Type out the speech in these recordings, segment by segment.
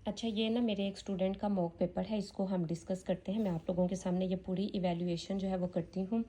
अच्छा, ये ना मेरे एक स्टूडेंट का मॉक पेपर है, इसको हम डिस्कस करते हैं। मैं आप लोगों के सामने ये पूरी इवैल्यूएशन जो है वो करती हूँ।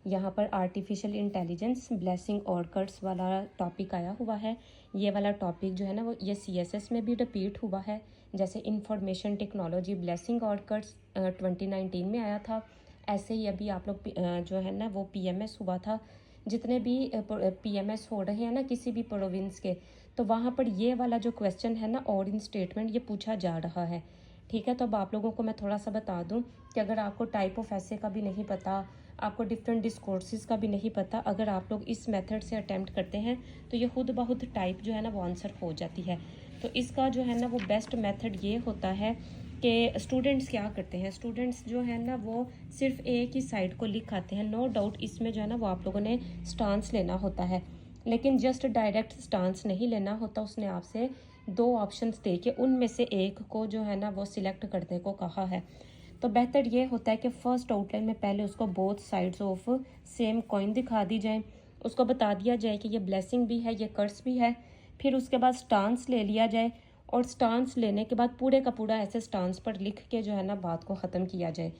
यहाँ पर आर्टिफिशियल इंटेलिजेंस ब्लेसिंग और कर्ट्स वाला टॉपिक आया हुआ है। ये वाला टॉपिक जो है ना वो ये सीएसएस में भी रिपीट हुआ है। जैसे इंफॉर्मेशन टेक्नोलॉजी ब्लेसिंग और कर्ट्स 2019 में आया था, ऐसे ही अभी आप लोग जो है ना वो पीएमएस हुआ था। जितने भी पीएमएस हो रहे हैं ना किसी भी प्रोविंस के, तो वहाँ पर ये वाला जो क्वेश्चन है ना और इन स्टेटमेंट ये पूछा जा रहा है। ठीक है, तो अब आप लोगों को मैं थोड़ा सा बता दूं कि अगर आपको टाइप ऑफ ऐसे का भी नहीं पता, आपको डिफरेंट डिस्कोर्सेज का भी नहीं पता, अगर आप लोग इस मेथड से अटेम्प्ट करते हैं तो ये खुद ब खुद टाइप जो है ना वो आंसर हो जाती है। तो इसका जो है ना वो बेस्ट मेथड ये होता है कि स्टूडेंट्स क्या करते हैं, स्टूडेंट्स जो है ना वो सिर्फ एक ही साइड को लिख आते हैं। नो डाउट इसमें जो है ना वो आप लोगों ने स्टांस लेना होता है, लेकिन जस्ट डायरेक्ट स्टांस नहीं लेना होता। उसने आपसे दो ऑप्शंस दे के उनमें से एक को जो है ना वो सिलेक्ट करने को कहा है। तो बेहतर ये होता है कि फर्स्ट आउटलाइन में पहले उसको both sides of same coin दिखा दी जाए, उसको बता दिया जाए कि ये ब्लेसिंग भी है ये कर्स भी है। फिर उसके बाद स्टांस ले लिया जाए, और स्टांस लेने के बाद पूरे का पूरा ऐसे स्टांस पर लिख के जो है ना बात को ख़त्म किया जाए।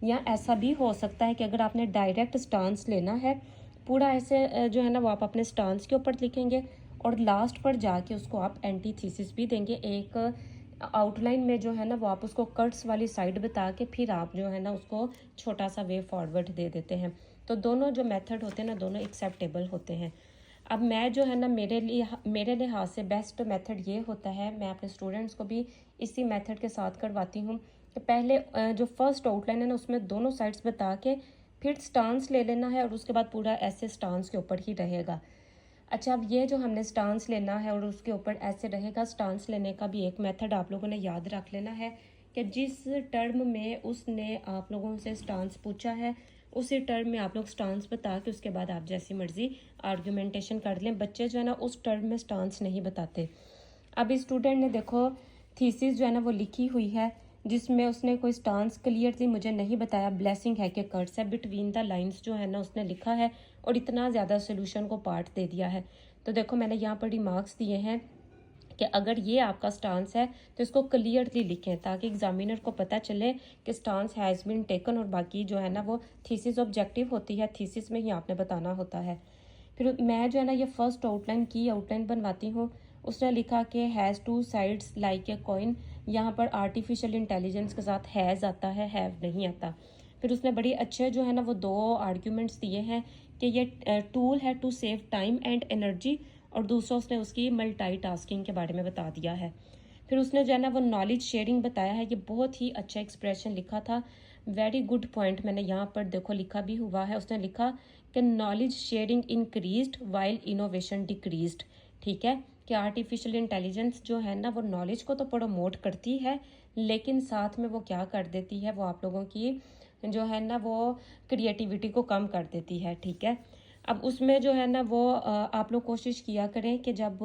या ऐसा भी हो सकता है कि अगर आपने डायरेक्ट स्टांस लेना है, पूरा ऐसे जो है ना वो आप अपने स्टांस के ऊपर लिखेंगे और लास्ट पर जाके उसको आप एंटी थीसिस भी देंगे। एक आउटलाइन में जो है ना वो आप उसको कट्स वाली साइड बता के फिर आप जो है ना उसको छोटा सा वे फॉरवर्ड दे देते हैं। तो दोनों जो मेथड होते हैं ना दोनों एक्सेप्टेबल होते हैं। अब मैं जो है ना मेरे लिहाज से बेस्ट मेथड ये होता है, मैं अपने स्टूडेंट्स को भी इसी मेथड के साथ करवाती हूँ कि पहले जो फर्स्ट आउटलाइन है ना उसमें दोनों साइड्स बता के फिर स्टांस ले लेना है और उसके बाद पूरा ऐसे स्टांस के ऊपर ही रहेगा। अच्छा, अब ये जो हमने स्टांस लेना है और उसके ऊपर ऐसे रहेगा, स्टांस लेने का भी एक मेथड आप लोगों ने याद रख लेना है कि जिस टर्म में उसने आप लोगों से स्टांस पूछा है उसी टर्म में आप लोग स्टांस बता के उसके बाद आप जैसी मर्जी आर्ग्यूमेंटेशन कर लें। बच्चे जो है ना उस टर्म में स्टांस नहीं बताते। अब इस स्टूडेंट ने देखो थीसिस जो है ना वो लिखी हुई है, जिसमें उसने कोई स्टांस क्लियरली मुझे नहीं बताया ब्लेसिंग है कि कर्ट्स है, बिटवीन द लाइंस जो है ना उसने लिखा है और इतना ज़्यादा सोल्यूशन को पार्ट दे दिया है। तो देखो मैंने यहाँ पर रिमार्क्स दिए हैं कि अगर ये आपका स्टांस है तो इसको क्लियरली लिखें ताकि एग्जामिनर को पता चले कि स्टांस हैज़ बीन टेकन। और बाकी जो है ना वो थीसिस ऑब्जेक्टिव होती है, थीसिस में ही आपने बताना होता है। फिर मैं जो है ना ये फर्स्ट आउटलाइन की आउटलाइन बनवाती हूँ। उसने लिखा कि has two sides like a coin, यहाँ पर आर्टिफिशियल इंटेलिजेंस के साथ हैज़ आता है, हैव नहीं आता। फिर उसने बड़ी अच्छे जो है ना वो दो आर्ग्यूमेंट्स दिए हैं कि ये टूल है to save time and energy, और दूसरा उसने उसकी मल्टीटास्किंग के बारे में बता दिया है। फिर उसने जो है ना वो नॉलेज शेयरिंग बताया है, ये बहुत ही अच्छा एक्सप्रेशन लिखा था, वेरी गुड पॉइंट। मैंने यहाँ पर देखो लिखा भी हुआ है, उसने लिखा कि knowledge sharing increased while innovation decreased. ठीक है, कि आर्टिफिशियल इंटेलिजेंस जो है ना वो नॉलेज को तो प्रमोट करती है, लेकिन साथ में वो क्या कर देती है, वो आप लोगों की जो है ना वो क्रिएटिविटी को कम कर देती है। ठीक है, अब उसमें जो है ना वो आप लोग कोशिश किया करें कि जब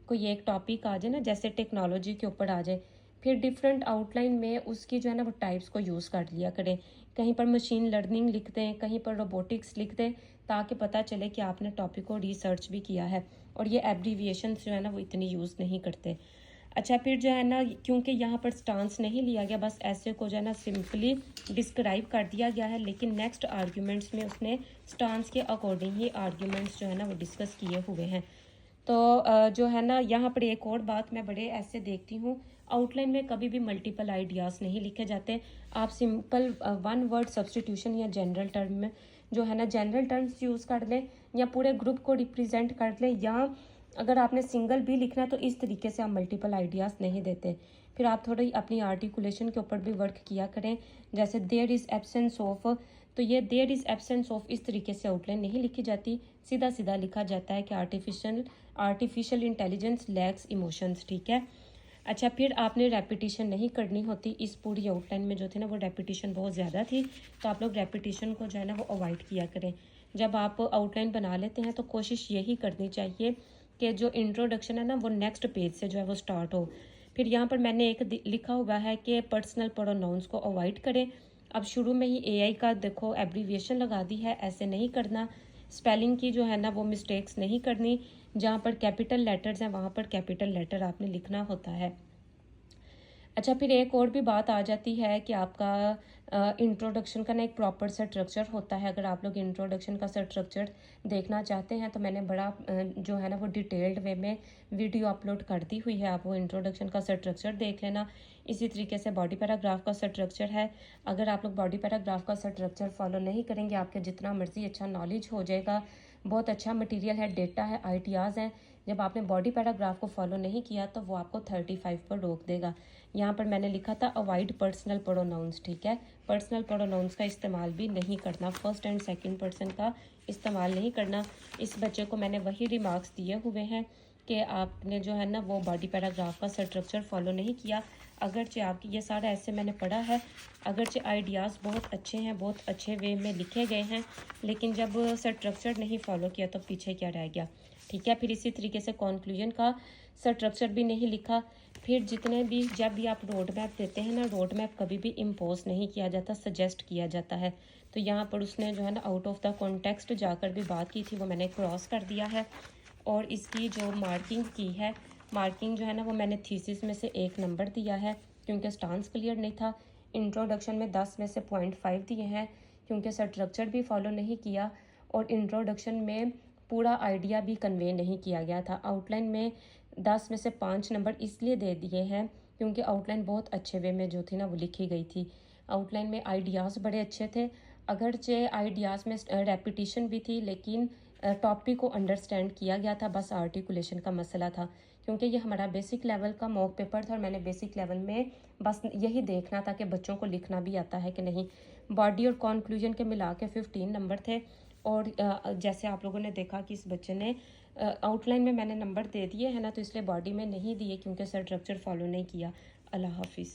कोई एक टॉपिक आ जाए ना, जैसे टेक्नोलॉजी के ऊपर आ जाए, फिर डिफरेंट आउटलाइन में उसकी जो है ना वो टाइप्स को यूज़ कर लिया करें। कहीं पर मशीन लर्निंग लिख दें, कहीं पर रोबोटिक्स लिख दें, ताकि पता चले कि आपने टॉपिक को रिसर्च भी किया है। और ये एब्रीविएशन जो है ना वो इतनी यूज़ नहीं करते। अच्छा, फिर जो है ना क्योंकि यहाँ पर स्टांस नहीं लिया गया, बस ऐसे को जो है ना सिंपली डिस्क्राइब कर दिया गया है, लेकिन नेक्स्ट आर्ग्यूमेंट्स में उसने स्टांस के अकॉर्डिंग ही आर्ग्यूमेंट्स जो है ना वो डिस्कस किए हुए हैं। तो जो है ना यहाँ पर एक और बात मैं बड़े ऐसे देखती हूँ, आउटलाइन में कभी भी मल्टीपल आइडियाज़ नहीं लिखे जाते। आप सिंपल वन वर्ड सब्सटीट्यूशन या जनरल टर्म में जो है ना जनरल टर्म्स यूज़ कर लें, या पूरे ग्रुप को रिप्रेजेंट कर लें, या अगर आपने सिंगल भी लिखना है तो इस तरीके से आप मल्टीपल आइडियाज़ नहीं देते। फिर आप थोड़ी अपनी आर्टिकुलेशन के ऊपर भी वर्क किया करें, जैसे देयर इज़ एब्सेंस ऑफ, तो ये देयर इज़ एब्सेंस ऑफ इस तरीके से आउटलाइन नहीं लिखी जाती, सीधा सीधा लिखा जाता है कि आर्टिफिशियल इंटेलिजेंस लैक्स इमोशंस। ठीक है, अच्छा, फिर आपने रेपिटिशन नहीं करनी होती। इस पूरी आउटलाइन में जो थी ना वो रेपिटिशन बहुत ज़्यादा थी, तो आप लोग रेपिटिशन को जो है ना वो अवॉइड किया करें। जब आप आउटलाइन बना लेते हैं तो कोशिश यही करनी चाहिए कि जो इंट्रोडक्शन है ना वो नेक्स्ट पेज से जो है वो स्टार्ट हो। फिर यहाँ पर मैंने एक लिखा हुआ है कि पर्सनल प्रोनाउंस को अवॉइड करें। अब शुरू में ही एआई का देखो एब्रीविएशन लगा दी है, ऐसे नहीं करना। स्पेलिंग की जो है ना वो मिस्टेक्स नहीं करनी, जहाँ पर कैपिटल लेटर्स हैं वहाँ पर कैपिटल लेटर आपने लिखना होता है। अच्छा, फिर एक और भी बात आ जाती है कि आपका इंट्रोडक्शन का ना एक प्रॉपर सा स्ट्रक्चर होता है। अगर आप लोग इंट्रोडक्शन का स्ट्रक्चर देखना चाहते हैं तो मैंने बड़ा जो है ना वो डिटेल्ड वे में वीडियो अपलोड कर दी हुई है, आप वो इंट्रोडक्शन का स्ट्रक्चर देख लेना। इसी तरीके से बॉडी पैराग्राफ का स्ट्रक्चर है। अगर आप लोग बॉडी पैराग्राफ का स्ट्रक्चर फॉलो नहीं करेंगे, आपके जितना मर्जी अच्छा नॉलेज हो जाएगा, बहुत अच्छा मटेरियल है, डेटा है, आइडियाज़ हैं, जब आपने बॉडी पैराग्राफ को फॉलो नहीं किया तो वो आपको 35 पर रोक देगा। यहाँ पर मैंने लिखा था अवॉइड पर्सनल प्रोनाउंस, ठीक है। पर्सनल प्रोनाउंस का इस्तेमाल भी नहीं करना, फर्स्ट एंड सेकंड पर्सन का इस्तेमाल नहीं करना। इस बच्चे को मैंने वही रिमार्क्स दिए हुए हैं कि आपने जो है ना वो बॉडी पैराग्राफ का स्ट्रक्चर फॉलो नहीं किया। अगरचे आपकी ये सारा ऐसे मैंने पढ़ा है, अगरचे आइडियाज़ बहुत अच्छे हैं, बहुत अच्छे वे में लिखे गए हैं, लेकिन जब स्ट्रक्चर नहीं फॉलो किया तो पीछे क्या रह गया, ठीक है। फिर इसी तरीके से कॉन्क्लूजन का स्ट्रक्चर भी नहीं लिखा। फिर जितने भी जब भी आप रोड मैप देते हैं ना, रोड मैप कभी भी इम्पोज नहीं किया जाता, सजेस्ट किया जाता है। तो यहाँ पर उसने जो है ना आउट ऑफ द कॉन्टेक्स्ट जाकर भी बात की थी, वो मैंने क्रॉस कर दिया है। और इसकी जो मार्किंग की है, मार्किंग जो है ना वो मैंने थीसिस में से 1 नंबर दिया है क्योंकि स्टांस क्लियर नहीं था। इंट्रोडक्शन में 10 में से 0.5 दिए हैं क्योंकि स्ट्रक्चर भी फॉलो नहीं किया और इंट्रोडक्शन में पूरा आइडिया भी कन्वे नहीं किया गया था। आउटलाइन में 10 में से 5 नंबर इसलिए दे दिए हैं क्योंकि आउटलाइन बहुत अच्छे वे में जो थी ना वो लिखी गई थी। आउटलाइन में आइडियाज़ बड़े अच्छे थे, अगरचे आइडियाज़ में रेपिटिशन भी थी, लेकिन टॉपिक को अंडरस्टैंड किया गया था, बस आर्टिकुलेशन का मसला था। क्योंकि ये हमारा बेसिक लेवल का मॉक पेपर था और मैंने बेसिक लेवल में बस यही देखना था कि बच्चों को लिखना भी आता है कि नहीं। बॉडी और कॉन्क्लूजन के मिला के 15 नंबर थे। और जैसे आप लोगों ने देखा कि इस बच्चे ने आउटलाइन में मैंने नंबर दे दिए हैं ना, तो इसलिए बॉडी में नहीं दिए क्योंकि स्ट्रक्चर फॉलो नहीं किया। अल्लाह हाफिज़।